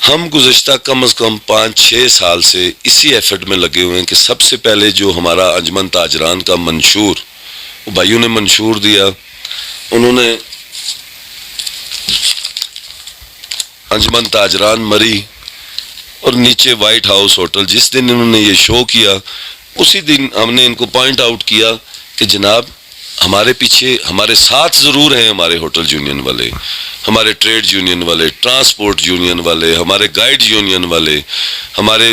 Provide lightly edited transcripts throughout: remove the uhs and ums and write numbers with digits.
ہم گزشتہ کم از کم 5-6 سال سے اسی ایفرٹ میں لگے ہوئے ہیں کہ سب سے پہلے جو ہمارا انجمن تاجران کا منشور، وہ بھائیوں نے منشور دیا، انہوں نے انجمن تاجران مری اور نیچے وائٹ ہاؤس ہوٹل، جس دن انہوں نے یہ شو کیا اسی دن ہم نے ان کو پوائنٹ آؤٹ کیا کہ جناب ہمارے پیچھے، ہمارے ساتھ ضرور ہیں ہمارے ہوٹل یونین والے، ہمارے ٹریڈ یونین والے، ٹرانسپورٹ یونین والے، ہمارے گائیڈ یونین والے، ہمارے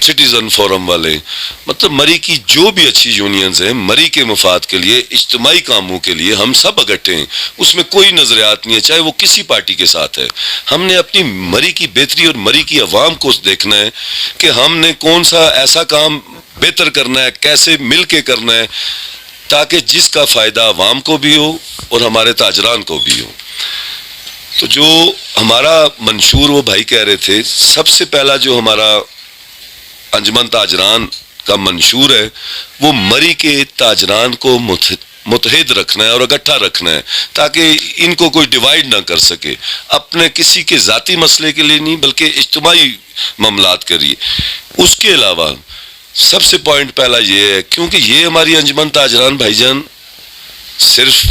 سٹیزن فورم والے، مطلب مری کی جو بھی اچھی یونینز ہیں، مری کے مفاد کے لیے، اجتماعی کاموں کے لیے ہم سب اکٹھے ہیں، اس میں کوئی نظریات نہیں ہے، چاہے وہ کسی پارٹی کے ساتھ ہے۔ ہم نے اپنی مری کی بہتری اور مری کی عوام کو دیکھنا ہے کہ ہم نے کون سا ایسا کام بہتر کرنا ہے، کیسے مل کے کرنا ہے، تاکہ جس کا فائدہ عوام کو بھی ہو اور ہمارے تاجران کو بھی ہو۔ تو جو ہمارا منشور، وہ بھائی کہہ رہے تھے، سب سے پہلا جو ہمارا انجمن تاجران کا منشور ہے وہ مری کے تاجران کو متحد رکھنا ہے اور اکٹھا رکھنا ہے، تاکہ ان کو کوئی ڈیوائیڈ نہ کر سکے، اپنے کسی کے ذاتی مسئلے کے لیے نہیں بلکہ اجتماعی معاملات کے لیے۔ اس کے علاوہ سب سے پوائنٹ پہلا یہ ہے، کیونکہ یہ ہماری انجمن تاجران بھائی جان صرف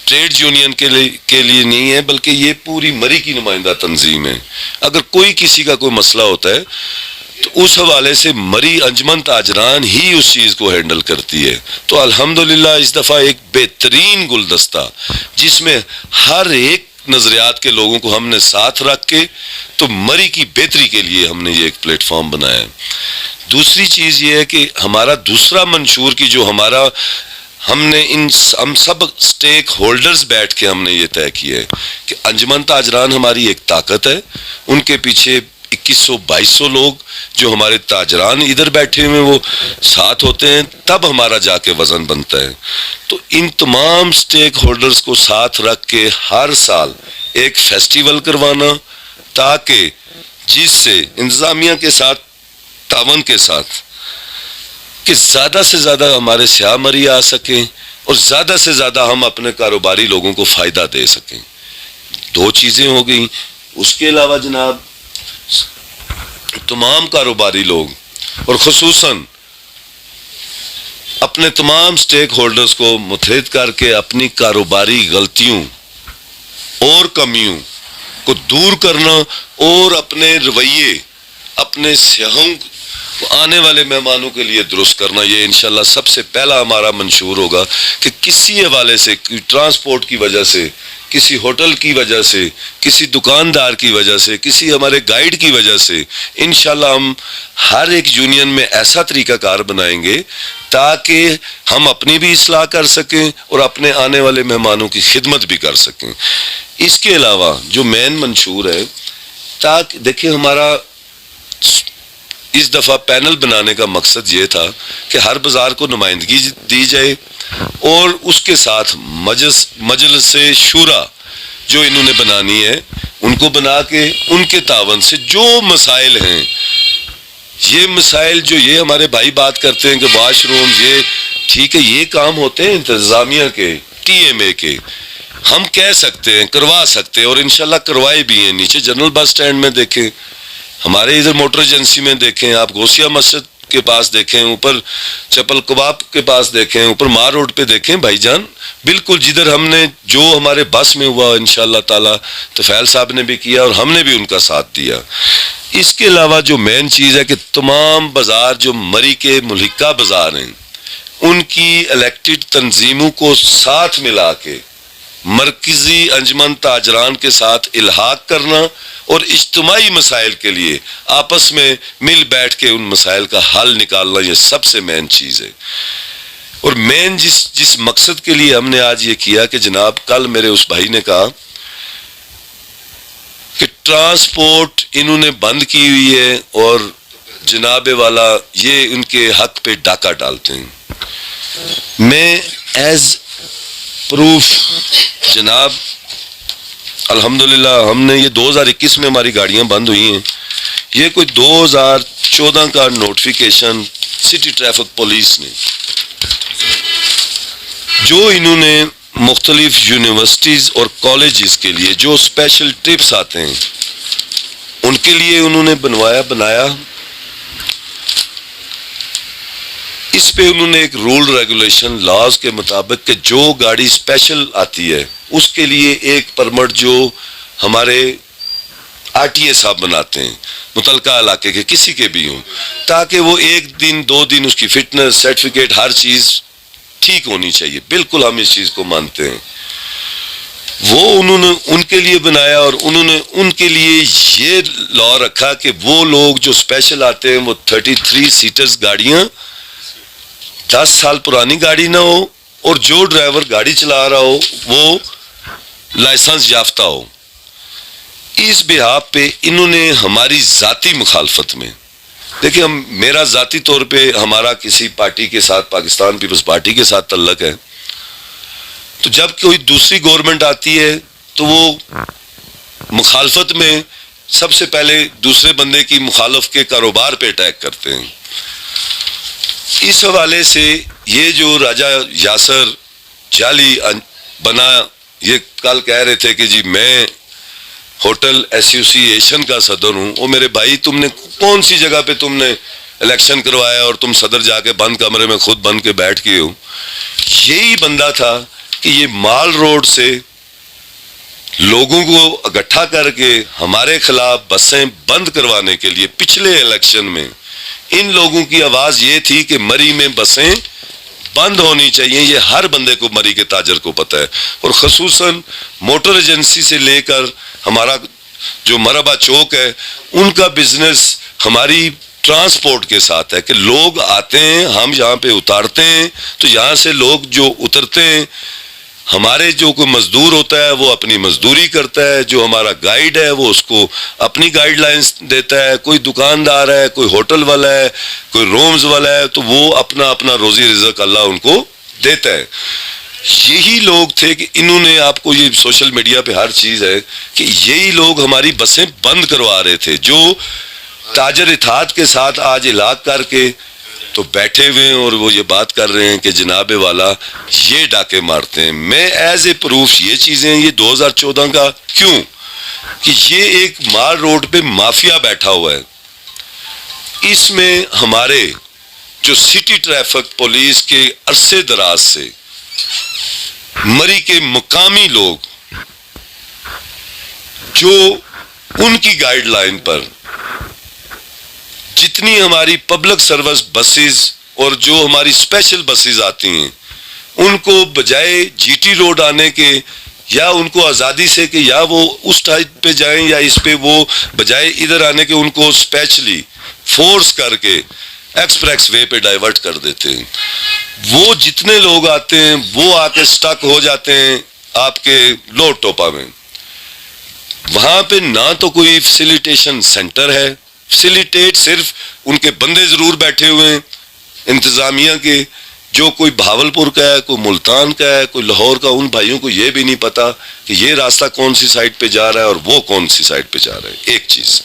ٹریڈ یونین کے لیے نہیں ہے، بلکہ یہ پوری مری کی نمائندہ تنظیم ہے۔ اگر کوئی کسی کا کوئی مسئلہ ہوتا ہے تو اس حوالے سے مری انجمن تاجران ہی اس چیز کو ہینڈل کرتی ہے۔ تو الحمدللہ اس دفعہ ایک بہترین گلدستہ، جس میں ہر ایک نظریات کے لوگوں کو ہم نے ساتھ رکھ کے تو مری کی بہتری کے لیے ہم نے یہ ایک پلیٹ فارم بنایا ہے۔ دوسری چیز یہ ہے کہ ہمارا دوسرا منشور کی جو ہمارا، ہم سب سٹیک ہولڈرز بیٹھ کے ہم نے یہ طے کیا ہے کہ انجمن تاجران ہماری ایک طاقت ہے، ان کے پیچھے 2100-2200 لوگ جو ہمارے تاجران ادھر بیٹھے ہوئے وہ ساتھ ہوتے ہیں، تب ہمارا جا کے وزن بنتا ہے۔ تو ان تمام سٹیک ہولڈرز کو ساتھ رکھ کے ہر سال ایک فیسٹیول کروانا، تاکہ جس سے انتظامیہ کے ساتھ، تعاون کے ساتھ، کہ زیادہ سے زیادہ ہمارے سیاح مری آ سکیں اور زیادہ سے زیادہ ہم اپنے کاروباری لوگوں کو فائدہ دے سکیں۔ دو چیزیں ہو گئیں۔ اس کے علاوہ جناب تمام کاروباری لوگ اور خصوصاً اپنے تمام سٹیک ہولڈرز کو متحد کر کے اپنی کاروباری غلطیوں اور کمیوں کو دور کرنا اور اپنے رویے، اپنے سیاحوں، آنے والے مہمانوں کے لیے درست کرنا، یہ انشاءاللہ سب سے پہلا ہمارا منشور ہوگا کہ کسی حوالے سے، ٹرانسپورٹ کی وجہ سے، کسی ہوٹل کی وجہ سے، کسی دکاندار کی وجہ سے، کسی ہمارے گائیڈ کی وجہ سے، انشاءاللہ ہم ہر ایک یونین میں ایسا طریقہ کار بنائیں گے تاکہ ہم اپنی بھی اصلاح کر سکیں اور اپنے آنے والے مہمانوں کی خدمت بھی کر سکیں۔ اس کے علاوہ جو مین منشور ہے، تاکہ دیکھیں ہمارا اس دفعہ پینل بنانے کا مقصد یہ تھا کہ ہر بازار کو نمائندگی دی جائے اور اس کے ساتھ مجلس شورا جو انہوں نے بنانی ہے، ان کو بنا کے ان کے تعاون سے جو مسائل ہیں، یہ مسائل جو یہ ہمارے بھائی بات کرتے ہیں کہ واش روم، یہ ٹھیک ہے، یہ کام ہوتے ہیں انتظامیہ کے، ٹی ایم اے کے، ہم کہہ سکتے ہیں، کروا سکتے ہیں اور انشاءاللہ کروائے بھی ہیں۔ نیچے جنرل بس سٹینڈ میں دیکھیں، ہمارے ادھر موٹر ایجنسی میں دیکھیں، آپ گوسیا مسجد کے پاس دیکھیں، اوپر چپل کباب کے پاس دیکھیں، اوپر مار روڈ پہ دیکھیں، بھائی جان بالکل جدھر ہم نے جو ہمارے بس میں ہوا انشاءاللہ تعالی طفیل صاحب نے بھی کیا اور ہم نے بھی ان کا ساتھ دیا۔ اس کے علاوہ جو مین چیز ہے کہ تمام بازار جو مری کے ملحقہ بازار ہیں، ان کی الیکٹڈ تنظیموں کو ساتھ ملا کے مرکزی انجمن تاجران کے ساتھ الحاق کرنا اور اجتماعی مسائل کے لیے آپس میں مل بیٹھ کے ان مسائل کا حل نکالنا، یہ سب سے مین چیز ہے۔ اور مین جس مقصد کے لیے ہم نے آج یہ کیا کہ جناب کل میرے اس بھائی نے کہا کہ ٹرانسپورٹ انہوں نے بند کی ہوئی ہے اور جناب والا یہ ان کے حق پہ ڈاکہ ڈالتے ہیں۔ میں ایز پروف جناب الحمدللہ ہم نے یہ 2021 میں ہماری گاڑیاں بند ہوئی ہیں، یہ کوئی 2014 کا نوٹیفیکیشن سٹی ٹریفک پولیس نے، جو انہوں نے مختلف یونیورسٹیز اور کالجز کے لیے جو اسپیشل ٹرپس آتے ہیں ان کے لیے انہوں نے بنایا اس پہ انہوں نے ایک رول ریگولیشن لاز کے مطابق کہ جو گاڑی اسپیشل آتی ہے اس کے لیے ایک پرمٹ جو ہمارے آر ٹی اے صاحب بناتے ہیں متعلقہ علاقے کے کسی کے بھی ہوں، تاکہ وہ 1 دن 2 دن اس کی فٹنس سرٹیفکیٹ ہر چیز ٹھیک ہونی چاہیے. بالکل ہم اس چیز کو مانتے ہیں. وہ انہوں نے ان کے لیے بنایا اور انہوں نے ان کے لیے یہ لا رکھا کہ وہ لوگ جو اسپیشل آتے ہیں وہ 33 سیٹرز گاڑیاں 10 سال پرانی گاڑی نہ ہو اور جو ڈرائیور گاڑی چلا رہا ہو وہ لائسنس یافتہ ہو. اس بحاف پہ انہوں نے ہماری ذاتی مخالفت میں، دیکھیں میرا ذاتی طور پہ ہمارا کسی پارٹی کے ساتھ پاکستان پیپلز پارٹی کے ساتھ تعلق ہے، تو جب کوئی دوسری گورنمنٹ آتی ہے تو وہ مخالفت میں سب سے پہلے دوسرے بندے کی مخالف کے کاروبار پہ اٹیک کرتے ہیں. اس حوالے سے یہ جو راجہ یاسر جعلی بنا، یہ کل کہہ رہے تھے کہ جی میں ہوٹل ایسوسی ایشن کا صدر ہوں. وہ میرے بھائی تم نے کون سی جگہ پہ تم نے الیکشن کروایا اور تم صدر جا کے بند کمرے میں خود بند کے بیٹھ گئے ہو؟ یہی بندہ تھا کہ یہ مال روڈ سے لوگوں کو اکٹھا کر کے ہمارے خلاف بسیں بند کروانے کے لیے پچھلے الیکشن میں ان لوگوں کی آواز یہ تھی کہ مری میں بسیں بند ہونی چاہیے. یہ ہر بندے کو مری کے تاجر کو پتہ ہے، اور خصوصاً موٹر ایجنسی سے لے کر ہمارا جو مربع چوک ہے ان کا بزنس ہماری ٹرانسپورٹ کے ساتھ ہے کہ لوگ آتے ہیں، ہم یہاں پہ اتارتے ہیں، تو یہاں سے لوگ جو اترتے ہیں ہمارے جو کوئی مزدور ہوتا ہے وہ اپنی مزدوری کرتا ہے، جو ہمارا گائیڈ ہے وہ اس کو اپنی گائیڈ لائنز دیتا ہے، کوئی دکاندار ہے، کوئی ہوٹل والا ہے، کوئی رومز والا ہے، تو وہ اپنا اپنا روزی رزق اللہ ان کو دیتا ہے. یہی لوگ تھے کہ انہوں نے، آپ کو یہ سوشل میڈیا پہ ہر چیز ہے کہ یہی لوگ ہماری بسیں بند کروا رہے تھے، جو تاجر اتحاد کے ساتھ آج علاق کر کے تو بیٹھے ہوئے ہیں اور وہ یہ بات کر رہے ہیں کہ جناب والا یہ ڈاکے مارتے ہیں. میں ایز اے پروف یہ چیزیں، یہ 2014 کا کیوں کہ یہ ایک مال روڈ پہ مافیا بیٹھا ہوا ہے. اس میں ہمارے جو سٹی ٹریفک پولیس کے عرصے دراز سے مری کے مقامی لوگ جو ان کی گائیڈ لائن پر جتنی ہماری پبلک سروس بسز اور جو ہماری اسپیشل بسز آتی ہیں ان کو بجائے جی ٹی روڈ آنے کے یا ان کو آزادی سے کہ یا وہ اس ٹائپ پہ جائیں یا اس پہ، وہ بجائے ادھر آنے کے ان کو اسپیشلی فورس کر کے ایکسپریس وے پہ ڈائیورٹ کر دیتے ہیں. وہ جتنے لوگ آتے ہیں وہ آ کے سٹک ہو جاتے ہیں آپ کے لوڈ ٹوپا میں. وہاں پہ نہ تو کوئی فیسیلیٹیشن سینٹر ہے، فیسیلیٹیٹ صرف ان کے بندے ضرور بیٹھے ہوئے ہیں انتظامیہ کے، جو کوئی بھاولپور کا ہے، کوئی ملتان کا ہے، کوئی لاہور کا. ان بھائیوں کو یہ بھی نہیں پتا کہ یہ راستہ کون سی سائڈ پہ جا رہا ہے اور وہ کون سی سائڈ پہ جا رہا ہے. ایک چیز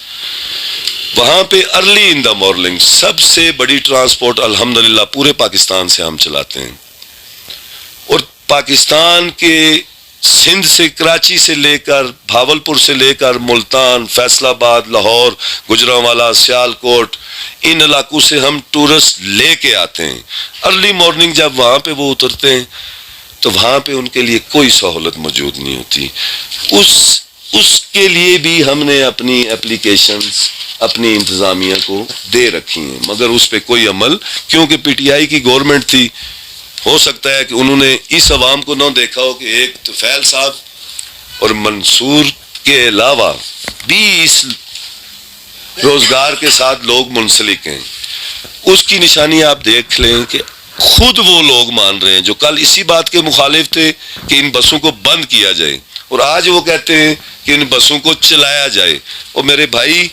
وہاں پہ ارلی ان دا مارننگ سب سے بڑی ٹرانسپورٹ الحمدللہ پورے پاکستان سے ہم چلاتے ہیں، اور پاکستان کے سندھ سے، کراچی سے لے کر، بھاولپور سے لے کر ملتان، فیصل آباد، لاہور، گجرانوالہ، سیالکوٹ، ان علاقوں سے ہم ٹورسٹ لے کے آتے ہیں. ارلی مارننگ جب وہاں پہ وہ اترتے ہیں تو وہاں پہ ان کے لیے کوئی سہولت موجود نہیں ہوتی. اس کے لیے بھی ہم نے اپنی اپلیکیشنز اپنی انتظامیہ کو دے رکھی ہیں، مگر اس پہ کوئی عمل، کیونکہ پی ٹی آئی کی گورنمنٹ تھی. ہو سکتا ہے کہ انہوں نے اس عوام کو نہ دیکھا ہو کہ ایک طفیل صاحب اور منصور کے علاوہ 20 روزگار کے ساتھ لوگ منسلک ہیں. اس کی نشانی آپ دیکھ لیں کہ خود وہ لوگ مان رہے ہیں جو کل اسی بات کے مخالف تھے کہ ان بسوں کو بند کیا جائے، اور آج وہ کہتے ہیں کہ ان بسوں کو چلایا جائے. اور میرے بھائی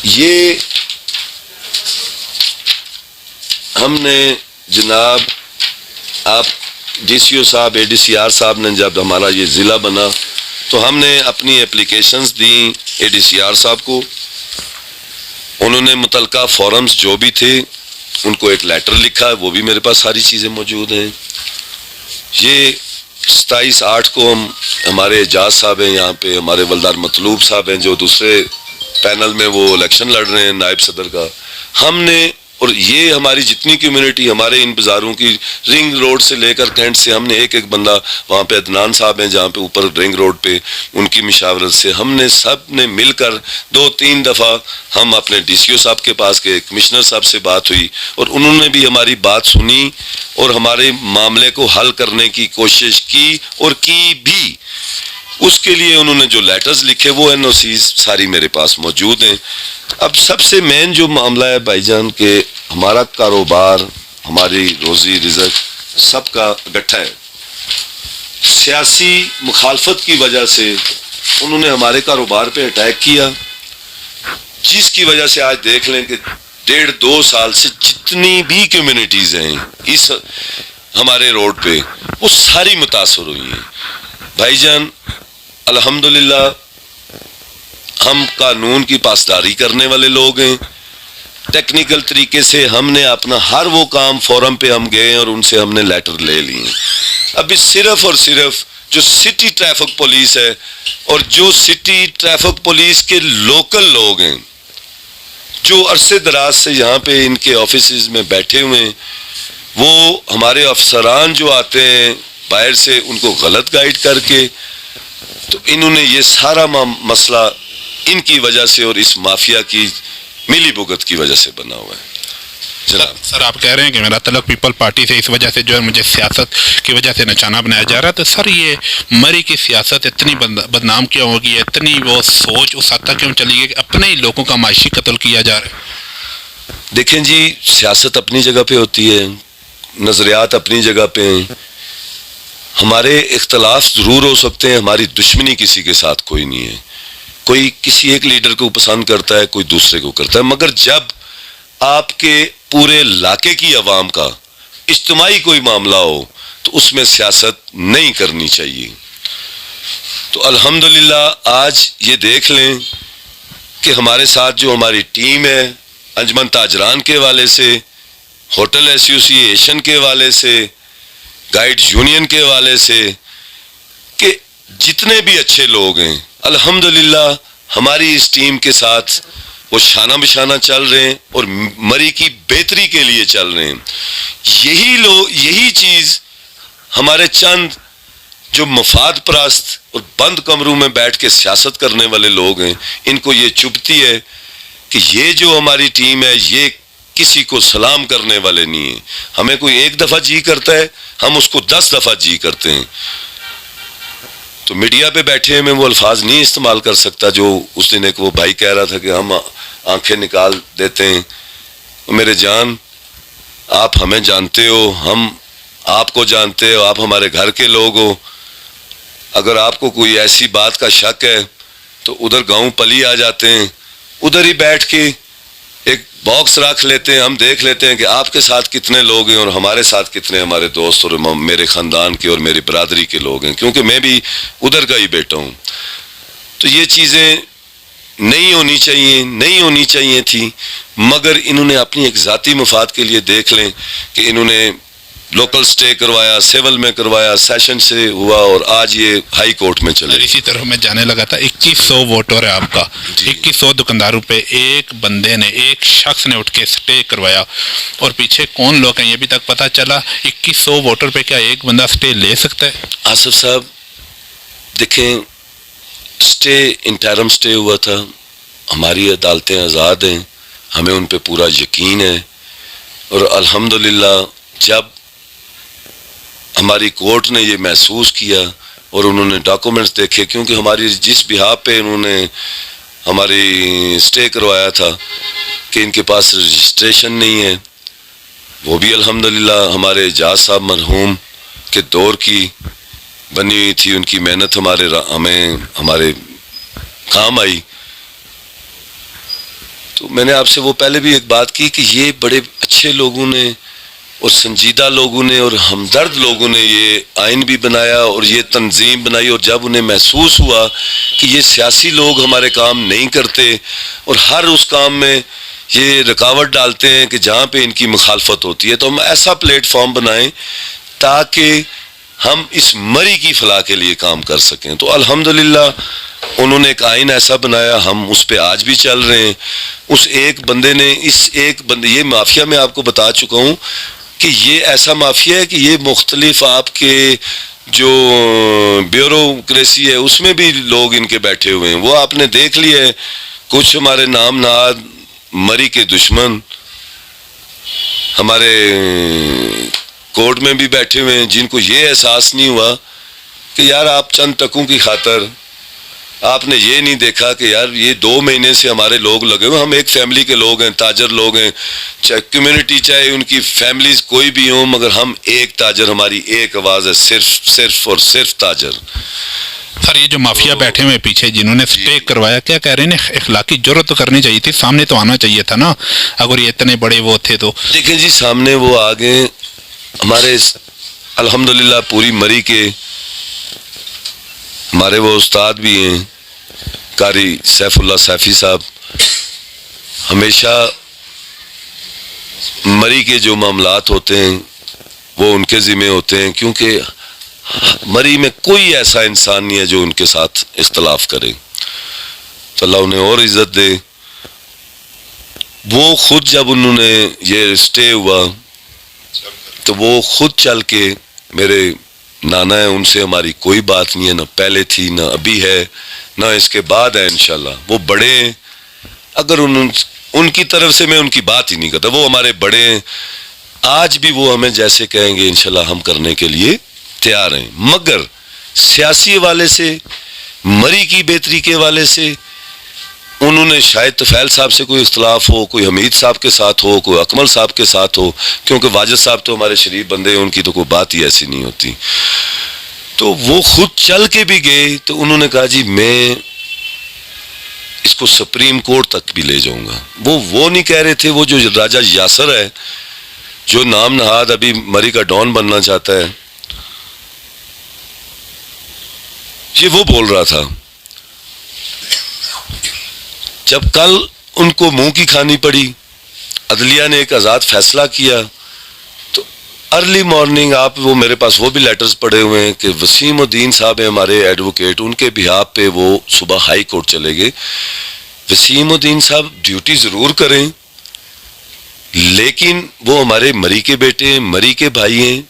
یہ ہم نے جناب، آپ ڈی سی او صاحب، اے ڈی سی آر صاحب نے جب ہمارا یہ ضلع بنا تو ہم نے اپنی اپلیکیشنز دیں اے ڈی سی آر صاحب کو. انہوں نے متعلقہ فورمز جو بھی تھے ان کو ایک لیٹر لکھا، وہ بھی میرے پاس ساری چیزیں موجود ہیں. یہ 27/8 کو ہمارے اعجاز صاحب ہیں یہاں پہ, ہمارے ولدار مطلوب صاحب ہیں جو دوسرے پینل میں وہ الیکشن لڑ رہے ہیں نائب صدر کا. ہم نے, اور یہ ہماری جتنی کمیونٹی ہمارے ان بازاروں کی, رنگ روڈ سے لے کر کینٹ سے, ہم نے ایک بندہ وہاں پہ عدنان صاحب ہیں جہاں پہ اوپر رنگ روڈ پہ, ان کی مشاورت سے ہم نے سب نے مل کر 2-3 دفعہ ہم اپنے ڈی سی او صاحب کے پاس گئے, کمشنر صاحب سے بات ہوئی اور انہوں نے بھی ہماری بات سنی اور ہمارے معاملے کو حل کرنے کی کوشش کی اور کی بھی. اس کے لیے انہوں نے جو لیٹرز لکھے وہ این او سیز ساری میرے پاس موجود ہیں. اب سب سے مین جو معاملہ ہے بھائی جان کہ ہمارا کاروبار, ہماری روزی رزق سب کا اکٹھا ہے. سیاسی مخالفت کی وجہ سے انہوں نے ہمارے کاروبار پہ اٹیک کیا, جس کی وجہ سے آج دیکھ لیں کہ 1.5-2 سال سے جتنی بھی کمیونٹیز ہیں اس ہمارے روڈ پہ وہ ساری متاثر ہوئی ہیں. بھائی جان الحمدللہ ہم قانون کی پاسداری کرنے والے لوگ ہیں. ٹیکنیکل طریقے سے ہم نے اپنا ہر وہ کام فورم پہ ہم گئے اور ان سے ہم نے لیٹر لے لیے. ابھی صرف اور صرف جو سٹی ٹریفک پولیس ہے اور جو سٹی ٹریفک پولیس کے لوکل لوگ ہیں جو عرصے دراز سے یہاں پہ ان کے آفیسز میں بیٹھے ہوئے ہیں, وہ ہمارے افسران جو آتے ہیں باہر سے ان کو غلط گائیڈ کر کے, تو انہوں نے یہ سارا مسئلہ ان کی وجہ سے اور اس مافیا کی ملی بھگت کی وجہ سے بنا ہوا ہے. جناب سر آپ کہہ رہے ہیں کہ میرا تعلق پیپل پارٹی سے اس وجہ سے جو ہے مجھے سیاست کی وجہ سے نشانہ بنایا جا رہا ہے, تو سر یہ مری کی سیاست اتنی بدنام کیوں ہوگی, اتنی وہ سوچ اس حد تک کیوں چلی گئی کہ اپنے ہی لوگوں کا معاشی قتل کیا جا رہا ہے؟ دیکھیں جی, سیاست اپنی جگہ پہ ہوتی ہے, نظریات اپنی جگہ پہ ہیں, ہمارے اختلاف ضرور ہو سکتے ہیں, ہماری دشمنی کسی کے ساتھ کوئی نہیں ہے. کوئی کسی ایک لیڈر کو پسند کرتا ہے, کوئی دوسرے کو کرتا ہے, مگر جب آپ کے پورے علاقے کی عوام کا اجتماعی کوئی معاملہ ہو تو اس میں سیاست نہیں کرنی چاہیے. تو الحمدللہ آج یہ دیکھ لیں کہ ہمارے ساتھ جو ہماری ٹیم ہے انجمن تاجران کے والے سے, ہوٹل ایسوسی ایشن کے والے سے, گائیڈ یونین کے والے سے, کہ جتنے بھی اچھے لوگ ہیں الحمدللہ ہماری اس ٹیم کے ساتھ وہ شانہ بشانہ چل رہے ہیں اور مری کی بہتری کے لیے چل رہے ہیں. یہی چیز ہمارے چند جو مفاد پرست اور بند کمروں میں بیٹھ کے سیاست کرنے والے لوگ ہیں ان کو یہ چبھتی ہے کہ یہ جو ہماری ٹیم ہے یہ کسی کو سلام کرنے والے نہیں ہیں. ہمیں کوئی ایک دفعہ جی کرتا ہے ہم اس کو 10 دفعہ جی کرتے ہیں. تو میڈیا پہ بیٹھے ہیں میں وہ الفاظ نہیں استعمال کر سکتا جو اس دن ایک وہ بھائی کہہ رہا تھا کہ ہم آنکھیں نکال دیتے ہیں. میرے جان, آپ ہمیں جانتے ہو, ہم آپ کو جانتے ہو, آپ ہمارے گھر کے لوگ ہو. اگر آپ کو کوئی ایسی بات کا شک ہے تو ادھر گاؤں پلی آ جاتے ہیں, ادھر ہی بیٹھ کے ایک باکس رکھ لیتے ہیں, ہم دیکھ لیتے ہیں کہ آپ کے ساتھ کتنے لوگ ہیں اور ہمارے ساتھ کتنے ہمارے دوست اور میرے خاندان کے اور میری برادری کے لوگ ہیں, کیونکہ میں بھی ادھر کا ہی بیٹا ہوں. تو یہ چیزیں نہیں ہونی چاہیے تھی, مگر انہوں نے اپنی ایک ذاتی مفاد کے لیے دیکھ لیں کہ انہوں نے لوکل سٹے کروایا, سیول میں کروایا, سیشن سے ہوا اور آج یہ ہائی کورٹ میں چلے. اسی طرح میں جانے لگا تھا 2100 ووٹر ہے آپ کا, 2100 دکانداروں پہ ایک بندے نے, ایک شخص نے اٹھ کے سٹے کروایا, اور پیچھے کون لوگ ہیں یہ بھی تک پتہ چلا. 2100 ووٹر پہ کیا ایک بندہ سٹے لے سکتا ہے؟ آصف صاحب دیکھیں, سٹے انٹرم سٹے ہوا تھا, ہماری عدالتیں آزاد ہیں, ہمیں ان پہ پورا یقین ہے, اور الحمدللہ جب ہماری کورٹ نے یہ محسوس کیا اور انہوں نے ڈاکومنٹس دیکھے, کیونکہ ہماری جس بہاف پہ انہوں نے ہماری سٹے کروایا تھا کہ ان کے پاس رجسٹریشن نہیں ہے, وہ بھی الحمدللہ ہمارے اعجاز صاحب مرحوم کے دور کی بنی ہوئی تھی, ان کی محنت ہمارے کام آئی. تو میں نے آپ سے وہ پہلے بھی ایک بات کی کہ یہ بڑے اچھے لوگوں نے اور سنجیدہ لوگوں نے اور ہمدرد لوگوں نے یہ آئین بھی بنایا اور یہ تنظیم بنائی, اور جب انہیں محسوس ہوا کہ یہ سیاسی لوگ ہمارے کام نہیں کرتے اور ہر اس کام میں یہ رکاوٹ ڈالتے ہیں کہ جہاں پہ ان کی مخالفت ہوتی ہے, تو ہم ایسا پلیٹ فارم بنائیں تاکہ ہم اس مری کی فلاح کے لیے کام کر سکیں. تو الحمدللہ انہوں نے ایک آئین ایسا بنایا, ہم اس پہ آج بھی چل رہے ہیں. اس ایک بندے نے یہ مافیا میں آپ کو بتا چکا ہوں کہ یہ ایسا مافیا ہے کہ یہ مختلف آپ کے جو بیوروکریسی ہے اس میں بھی لوگ ان کے بیٹھے ہوئے ہیں. وہ آپ نے دیکھ لیا ہے, کچھ ہمارے نام نہاد مری کے دشمن ہمارے کورٹ میں بھی بیٹھے ہوئے ہیں, جن کو یہ احساس نہیں ہوا کہ یار آپ چند ٹکوں کی خاطر آپ نے یہ نہیں دیکھا کہ یار یہ 2 مہینے سے ہمارے لوگ لگے ہوئے, ہم ایک فیملی کے لوگ ہیں, تاجر لوگ ہیں, چاہے کمیونٹی چاہے ان کی فیملیز کوئی بھی ہوں, مگر ہم ایک تاجر, ہماری ایک آواز ہے, صرف اور صرف تاجر. سر یہ جو مافیا بیٹھے ہوئے پیچھے جنہوں نے سٹیک کروایا, کیا کہہ رہے ہیں, اخلاقی جرات تو کرنی چاہیے تھی, سامنے تو آنا چاہیے تھا نا اگر یہ اتنے بڑے وہ تھے تو. دیکھیں جی سامنے وہ آ گئے, ہمارے الحمدللہ پوری مری کے ہمارے وہ استاد بھی ہیں قاری سیف اللہ سیفی صاحب, ہمیشہ مری کے جو معاملات ہوتے ہیں وہ ان کے ذمہ ہوتے ہیں, کیونکہ مری میں کوئی ایسا انسان نہیں ہے جو ان کے ساتھ اختلاف کرے. تو اللہ انہیں اور عزت دے. وہ خود جب انہوں نے یہ اسٹے ہوا تو وہ خود چل کے, میرے نانا ہیں, ان سے ہماری کوئی بات نہیں ہے, نہ پہلے تھی نہ ابھی ہے نہ اس کے بعد ہے انشاءاللہ. وہ بڑے ہیں, اگر ان کی طرف سے میں ان کی بات ہی نہیں کرتا, وہ ہمارے بڑے ہیں. آج بھی وہ ہمیں جیسے کہیں گے انشاءاللہ ہم کرنے کے لیے تیار ہیں. مگر سیاسی حوالے سے, مری کی بہتری کے حوالے سے انہوں نے شاید طفیل صاحب سے کوئی اختلاف ہو, کوئی حمید صاحب کے ساتھ ہو, کوئی اکمل صاحب کے ساتھ ہو, کیونکہ واجد صاحب تو ہمارے شریف بندے ہیں, ان کی تو کوئی بات ہی ایسی نہیں ہوتی. تو وہ خود چل کے بھی گئے تو انہوں نے کہا جی میں اس کو سپریم کورٹ تک بھی لے جاؤں گا. وہ نہیں کہہ رہے تھے, وہ جو راجہ یاسر ہے جو نام نہاد ابھی مری کا ڈان بننا چاہتا ہے, یہ وہ بول رہا تھا. جب کل ان کو منہ کی کھانی پڑی, عدلیہ نے ایک آزاد فیصلہ کیا, تو ارلی مارننگ آپ وہ میرے پاس وہ بھی لیٹرز پڑے ہوئے ہیں کہ وسیم الدین صاحب ہیں ہمارے ایڈوکیٹ, ان کے بہاف پہ وہ صبح ہائی کورٹ چلے گئے. وسیم الدین صاحب ڈیوٹی ضرور کریں, لیکن وہ ہمارے مری کے بیٹے ہیں, مری کے بھائی ہیں,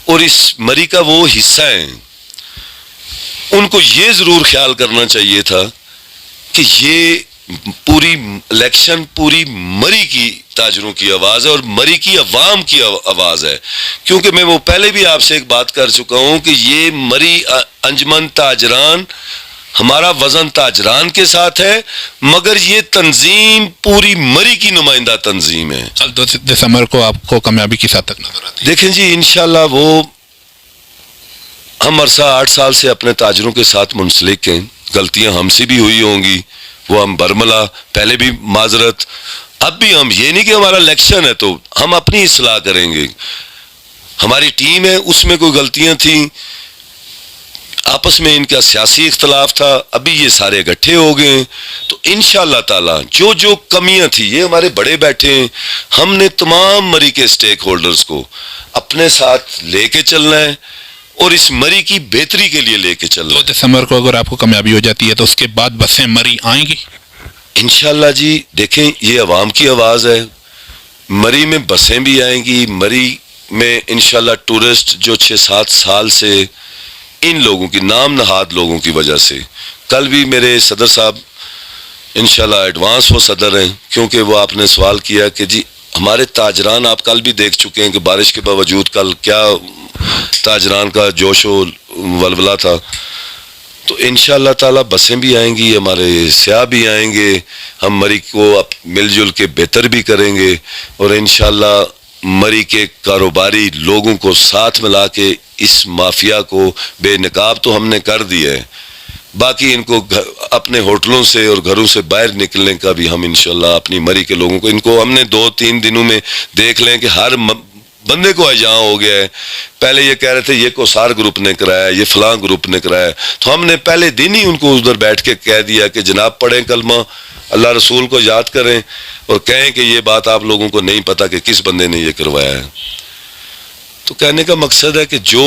اور اس مری کا وہ حصہ ہیں. ان کو یہ ضرور خیال کرنا چاہیے تھا کہ یہ پوری الیکشن پوری مری کی تاجروں کی آواز ہے اور مری کی عوام کی آواز ہے. کیونکہ میں وہ پہلے بھی آپ سے ایک بات کر چکا ہوں کہ یہ مری انجمن تاجران, ہمارا وزن تاجران کے ساتھ ہے, مگر یہ تنظیم پوری مری کی نمائندہ تنظیم ہے. کل 2 دسمبر کو آپ کو کامیابی کی ساتھ تک نظر آتی ہے. دیکھیں جی انشاءاللہ وہ ہم عرصہ 8 سال سے اپنے تاجروں کے ساتھ منسلک ہیں, غلطیاں ہم سے بھی ہوئی ہوں گی, وہ ہم برملا, پہلے بھی معذرت. اب بھی ہم یہ نہیں کہ ہمارا الیکشن ہے تو ہم اپنی اصلاح کریں گے, ہماری ٹیم ہے اس میں کوئی غلطیاں تھیں, آپس میں ان کا سیاسی اختلاف تھا, ابھی یہ سارے اکٹھے ہو گئے ہیں. تو انشاءاللہ تعالی جو کمیاں تھیں, یہ ہمارے بڑے بیٹھے ہیں, ہم نے تمام مری کے سٹیک ہولڈرز کو اپنے ساتھ لے کے چلنا ہے اور اس مری کی بہتری کے لیے لے کے چلنا ہے. 2 دسمبر کو اگر آپ کو کامیابی ہو جاتی ہے تو اس کے بعد بسیں مری آئیں گی انشاءاللہ جی. دیکھیں یہ عوام کی آواز ہے, مری میں بسیں بھی آئیں گی, مری میں انشاءاللہ ٹورسٹ جو 6-7 سال سے ان لوگوں کی نام نہاد لوگوں کی وجہ سے, کل بھی میرے صدر صاحب انشاءاللہ ایڈوانس وہ صدر ہیں, کیونکہ وہ آپ نے سوال کیا کہ جی ہمارے تاجران, آپ کل بھی دیکھ چکے ہیں کہ بارش کے باوجود کل کیا تاجران کا جوش و ولولہ تھا. تو انشاءاللہ تعالی بسیں بھی آئیں گی, ہمارے سیاح بھی آئیں گے, ہم مری کو مل جل کے بہتر بھی کریں گے, اور انشاءاللہ مری کے کاروباری لوگوں کو ساتھ ملا کے اس مافیا کو بے نقاب تو ہم نے کر دیا ہے, باقی ان کو اپنے ہوٹلوں سے اور گھروں سے باہر نکلنے کا بھی ہم انشاءاللہ اپنی مری کے لوگوں کو, ان کو ہم نے 2-3 دنوں میں دیکھ لیں کہ ہر بندے کو اجاں ہو گیا ہے. پہلے یہ کہہ رہے تھے یہ کوسار گروپ نے کرایا, یہ فلاں گروپ نے کرایا, تو ہم نے پہلے دن ہی ان کو ادھر بیٹھ کے کہہ دیا کہ جناب پڑھیں کلمہ, اللہ رسول کو یاد کریں اور کہیں کہ یہ بات آپ لوگوں کو نہیں پتا کہ کس بندے نے یہ کروایا ہے. تو کہنے کا مقصد ہے کہ جو